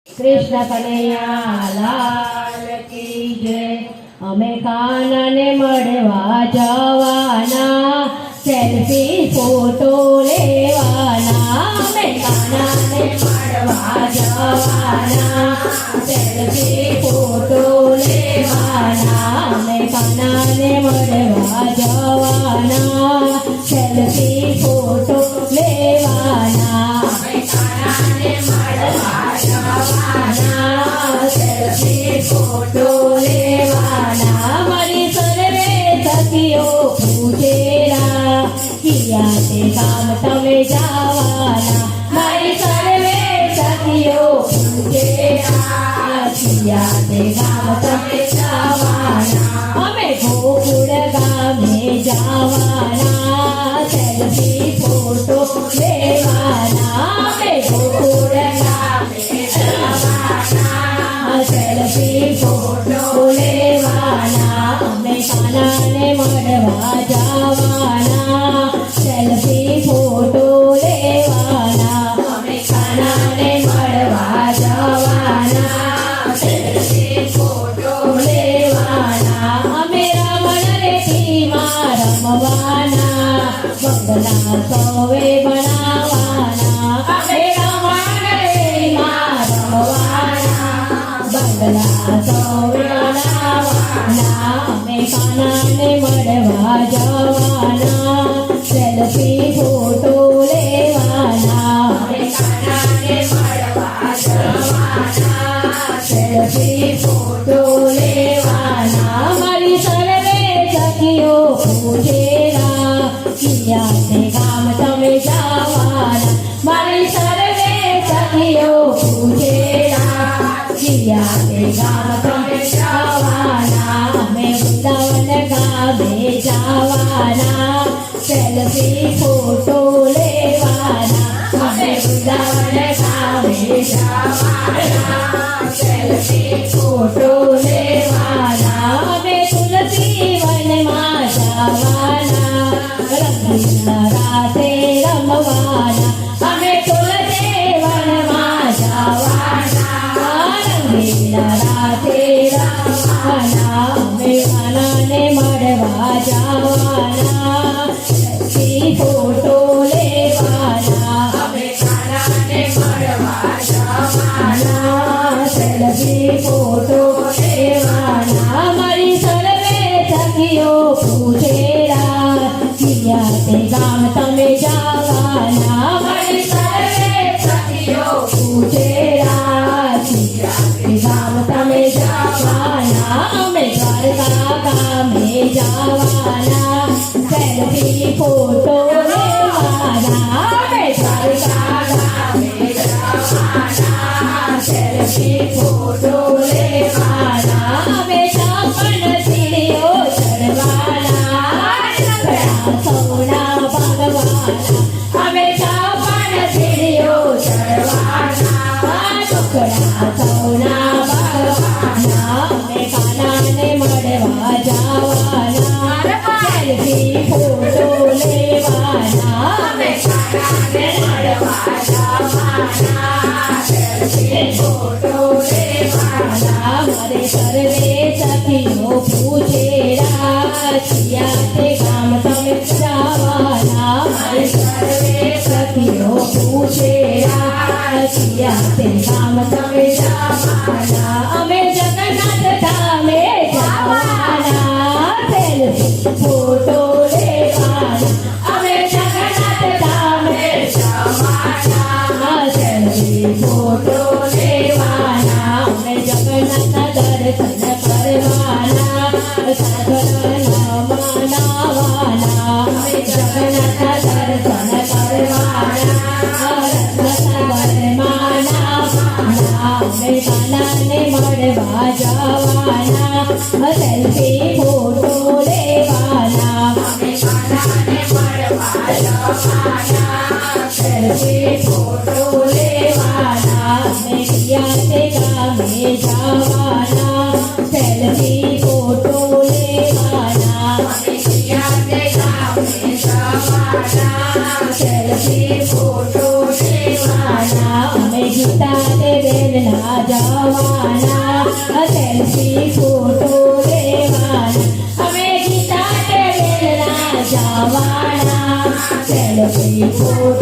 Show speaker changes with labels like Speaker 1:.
Speaker 1: कृष्ण कन्हैया लाल की जय। अमे कानने मळवा जवाना, सेल्फी फोटो लेवाना। अमे कानने मळवा जवाना, सेल्फी फोटो लेवाना। अमे कानने मळवा जवाना, सेल्फी फोटो लेवाना। अमे कानने मळवा जवाना, सेल्फी फोटो लेवाना। मारी सर्वे सखीओ पूछेरा, किया ते काम तमे जावाना। मारी सर्वे सखीओ पूछेरा, किया ते काम तमे जावाना। अमे गोकुळ गामे जावाना, सेल्फी फोटो लेवाना। अमे गोकुळ गामे जावाना, सेल्फी फोटो लेवाना। अमे कानने मळवा जवाना, सेल्फी फोटो लेवाना। अमे कानने मळवा जवाना, सेल्फी फोटो लेवाना। अमे रमण रेतीमा रमवाना, बंगला सौवे बनावाना। अमे रमण रेतीमा रमवाना, बंगला सौवे बनावाना। अमे कानने मळवा जवाना, सेल्फी फोटो लेवाना। अमे कानने मळवा जवाना, सेल्फी फोटो लेवाना। मारी सर्वे सखीओ पूछेरा, किया ते काम तमे जावाना। मारी सर्वे सखीओ पूछेरा, किया ते काम तमे जावाना। अमे वृंदावन गामे जावाना, सेल्फी फोटो लेवाना। अमे वृंदावन गामे जावाना, सेल्फी फोटो लेवाना। अमे तुलसी वनमा जावाना, रंगीन राधे रमवाना। अमे तुलसी वनमा जावाना, रंगीन राधे रमवाना। अमे कानने मळवा जवाना, सेल्फी फोटो लेवाना। अमे कानने मळवा जवाना, सेल्फी फोटो लेवाना। मारी सर्वे सखीओ पूछेरा, किया ते काम तमे जावाना। मारी सर्वे सखीओ पूछेरा, किया ते काम तमे जावाना। अमे द्वारका गामे जावाना, सेल्फी फोटो लेवाना। अमे द्वारका गामे जावाना, सेल्फी फोटो लेवाना। अमे छप्पन सीढ़ियों चढ़वाना, सोना भगवाना। अमे छप्पन सीढ़ियों चढ़वाना, टुकड़ा सोना भगवाना। अमे कानने मळवा जवाना, सेल्फी फोटो लेवाना। अमे कानने मळवा जवाना, सेल्फी फोटो लेवाना। मारे सर्वे सखीओ पूछेरा, किया ते काम तमे जावाना। मारे सर्वे सखीओ पूछेरा, किया ते काम तमे जावाना। अमे जगन्नाथ धामे जावाना, सेल्फी फोटो लेवाना। अमे जगन्नाथ धामे जावाना, सेल्फी फोटो लेवाना। अमे जगन्नाथ दर्शन करवाना, साधन मनावाना। अमे जगन्नाथ दर्शन करवाना, रत्न मनावाना। अमे कानने मळवा जवाना, सेल्फी फोटो लेवाना। अमे कानने मळवा जवाना, सेल्फी फोटो लेवाना। अमे किया ते गामे जावाना, सेल्फी फोटो लेवाना। अमे किया ते गामे जावाना, सेल्फी फोटो लेवाना। अमे गीता दे बेलना વેલના જવાના સેલ્ફી ફોટો લેવાના અમે ગીતા વેલના જવાના સેલ્ફી ફોટો